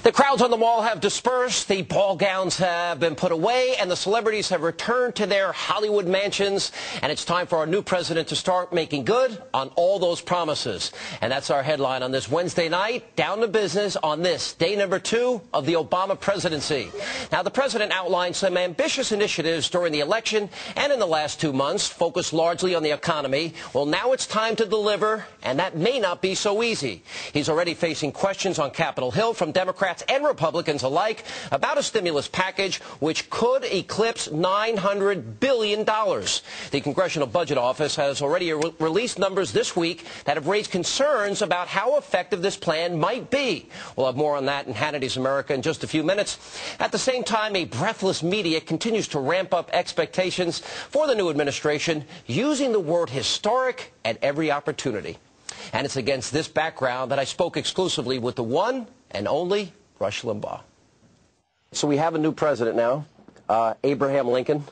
The crowds on the mall have dispersed, the ball gowns have been put away, and the celebrities have returned to their Hollywood mansions. And it's time for our new president to start making good on all those promises. And that's our headline on this Wednesday night. Down to business on this, day number 2 of the Obama presidency. Now, the president outlined some ambitious initiatives during the election and in the last 2 months, focused largely on the economy. Well, now it's time to deliver, and that may not be so easy. He's already facing questions on Capitol Hill from Democrats and Republicans alike about a stimulus package which could eclipse $900 billion. The Congressional Budget Office has already released numbers this week that have raised concerns about how effective this plan might be. We'll have more on that in Hannity's America in just a few minutes. At the same time, a breathless media continues to ramp up expectations for the new administration, using the word historic at every opportunity. And it's against this background that I spoke exclusively with the one and only Rush Limbaugh. So we have a new president now, Abraham Lincoln,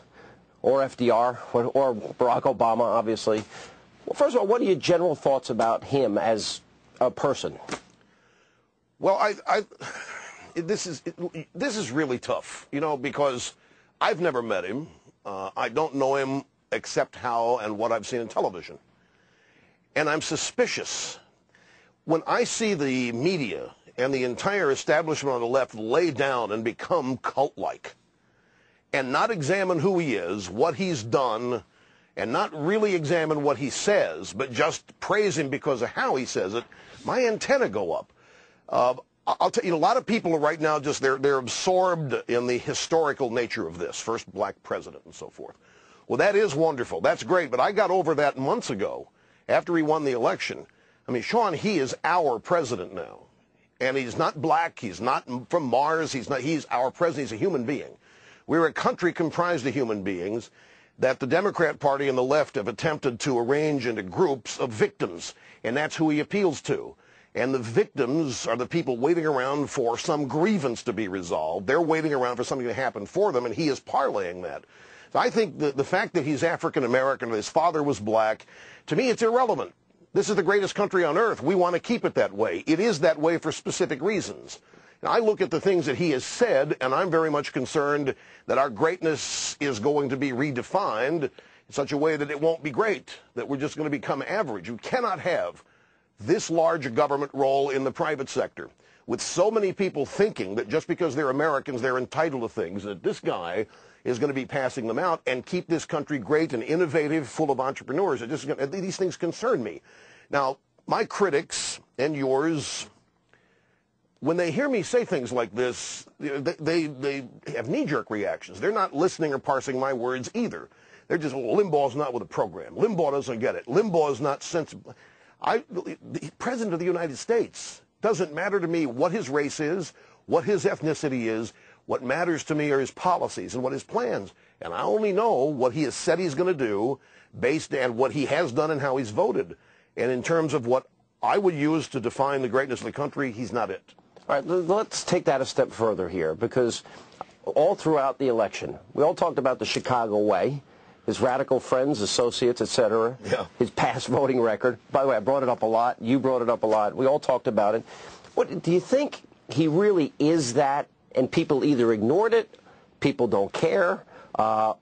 or FDR, or Barack Obama, obviously. Well, first of all, what are your general thoughts about him as a person? Well, this is really tough, you know, because I've never met him. I don't know him except how and what I've seen in television. And I'm suspicious. When I see the media and the entire establishment on the left lay down and become cult-like and not examine who he is, what he's done, and not really examine what he says, but just praise him because of how he says it, my antenna go up. I'll tell you, a lot of people are right now just, they're absorbed in the historical nature of this, first black president and so forth. Well, that is wonderful. That's great, but I got over that months ago after he won the election. I mean, Sean, he is our president now. And he's not black, he's not from Mars, he's our president, he's a human being. We're a country comprised of human beings that the Democrat Party and the left have attempted to arrange into groups of victims, and that's who he appeals to. And the victims are the people waiting around for some grievance to be resolved. They're waiting around for something to happen for them, and he is parlaying that. So I think the fact that he's African-American, his father was black, to me it's irrelevant. This is the greatest country on earth. We want to keep it that way. It is that way for specific reasons. And I look at the things that he has said, and I'm very much concerned that our greatness is going to be redefined in such a way that it won't be great, that we're just going to become average. We cannot have this large a government role in the private sector, with so many people thinking that just because they're Americans, they're entitled to things, that this guy is going to be passing them out and keep this country great and innovative, full of entrepreneurs. These things concern me. Now, my critics and yours, when they hear me say things like this, they have knee-jerk reactions. They're not listening or parsing my words either. They're just, well, Limbaugh's not with the program. Limbaugh doesn't get it. Limbaugh is not sensible. The President of the United States, doesn't matter to me what his race is, what his ethnicity is. What matters to me are his policies and what his plans. And I only know what he has said he's going to do based on what he has done and how he's voted. And in terms of what I would use to define the greatness of the country, he's not it. All right, let's take that a step further here, because all throughout the election, we all talked about the Chicago way, his radical friends, associates, etc., his past voting record. By the way, I brought it up a lot. You brought it up a lot. We all talked about it. What do you think he really is that, and people either ignored it, people don't care,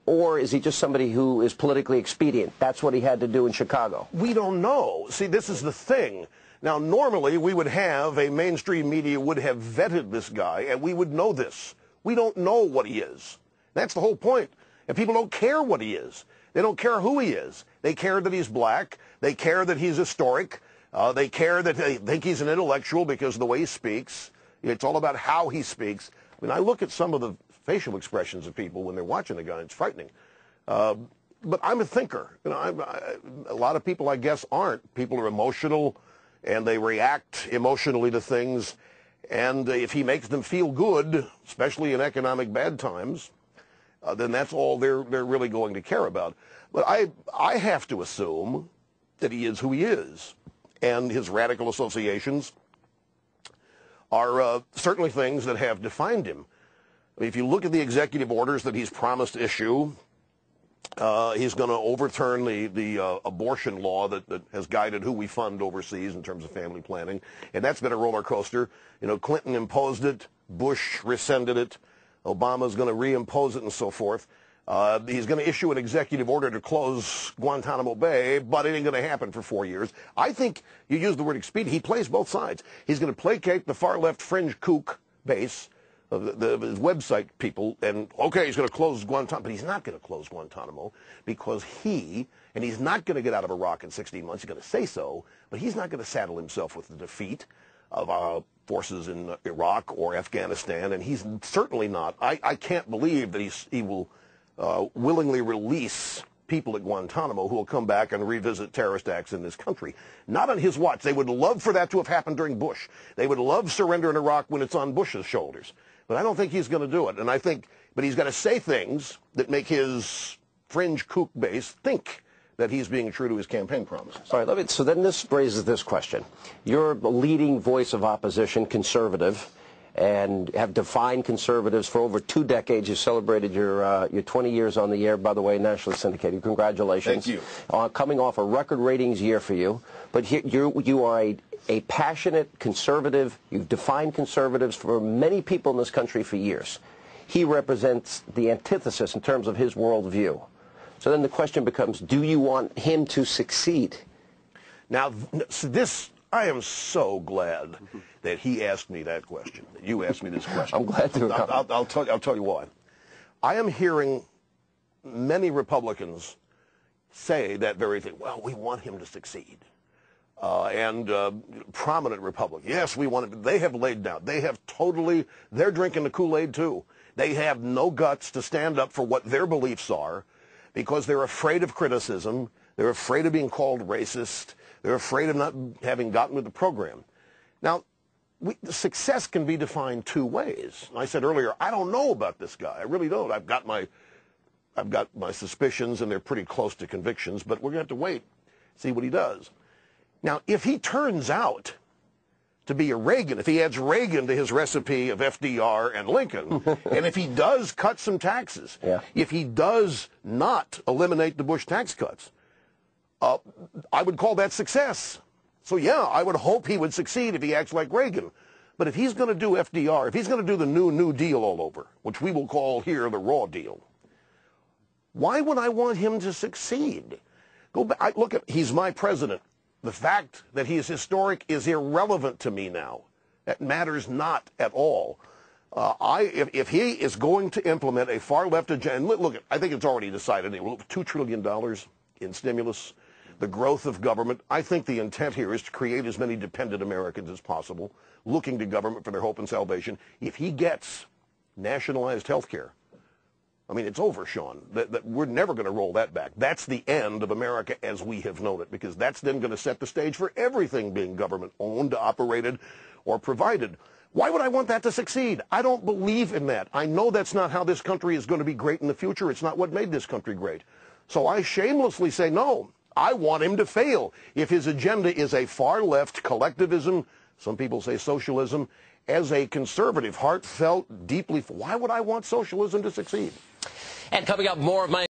or is he just somebody who is politically expedient? That's what he had to do in Chicago. We don't know. See, this is the thing. Now, normally we would have a mainstream media would have vetted this guy, and we would know this. We don't know what he is. That's the whole point. And people don't care what he is. They don't care who he is. They care that he's black. They care that he's historic. They care that they think he's an intellectual because of the way he speaks. It's all about how he speaks. I mean, I look at some of the facial expressions of people when they're watching the guy. It's frightening. But I'm a thinker. You know, a lot of people, I guess, aren't. People are emotional, and they react emotionally to things. And if he makes them feel good, especially in economic bad times, then that's all they're really going to care about. But I have to assume that he is who he is, and his radical associations are certainly things that have defined him. I mean, if you look at the executive orders that he's promised to issue, he's going to overturn the abortion law that has guided who we fund overseas in terms of family planning, and that's been a roller coaster. You know, Clinton imposed it. Bush rescinded it. Obama's going to reimpose it and so forth. He's going to issue an executive order to close Guantanamo Bay, but it ain't going to happen for 4 years. I think you use the word expedient. He plays both sides. He's going to placate the far-left fringe kook base of his website people, and, okay, he's going to close Guantanamo, but he's not going to close Guantanamo because he's not going to get out of Iraq in 16 months. He's going to say so, but he's not going to saddle himself with the defeat of our forces in Iraq or Afghanistan, and he's certainly not. I can't believe that he will willingly release people at Guantanamo who will come back and revisit terrorist acts in this country. Not on his watch. They would love for that to have happened during Bush. They would love surrender in Iraq when it's on Bush's shoulders. But I don't think he's going to do it. And but he's got to say things that make his fringe kook base think that he's being true to his campaign promises. All right, so then this raises this question. You're the leading voice of opposition, conservative, and have defined conservatives for over 2 decades. You celebrated your 20 years on the air, by the way, nationally syndicated. Congratulations. Thank you. Coming off a record ratings year for you. But you are a passionate conservative. You've defined conservatives for many people in this country for years. He represents the antithesis in terms of his worldview. So then the question becomes, do you want him to succeed? Now, I am so glad that he asked me that question, that you asked me this question. I'm glad to. I'll tell you why. I am hearing many Republicans say that very thing. Well, we want him to succeed. And prominent Republicans, yes, we want him. They have laid down. They're drinking the Kool-Aid too. They have no guts to stand up for what their beliefs are because they're afraid of criticism. They're afraid of being called racist. They're afraid of not having gotten with the program. Now, success can be defined 2 ways. I said earlier, I don't know about this guy. I really don't. I've got my suspicions, and they're pretty close to convictions, but we're going to have to wait, see what he does. Now, if he turns out to be a Reagan, if he adds Reagan to his recipe of FDR and Lincoln, and if he does cut some taxes, if he does not eliminate the Bush tax cuts, I would call that success. So, yeah, I would hope he would succeed if he acts like Reagan. But if he's going to do FDR, if he's going to do the New Deal all over, which we will call here the raw deal, why would I want him to succeed? Go back. He's my president. The fact that he is historic is irrelevant to me now. That matters not at all. If he is going to implement a far-left agenda, look, I think it's already decided, $2 trillion in stimulus, the growth of government. I think the intent here is to create as many dependent Americans as possible, looking to government for their hope and salvation. If he gets nationalized health care, I mean, it's over, Sean. We're never going to roll that back. That's the end of America as we have known it, because that's then going to set the stage for everything being government-owned, operated, or provided. Why would I want that to succeed? I don't believe in that. I know that's not how this country is going to be great in the future. It's not what made this country great. So I shamelessly say no. I want him to fail. If his agenda is a far-left collectivism, some people say socialism, as a conservative, heartfelt, deeply, why would I want socialism to succeed? And coming up, more of my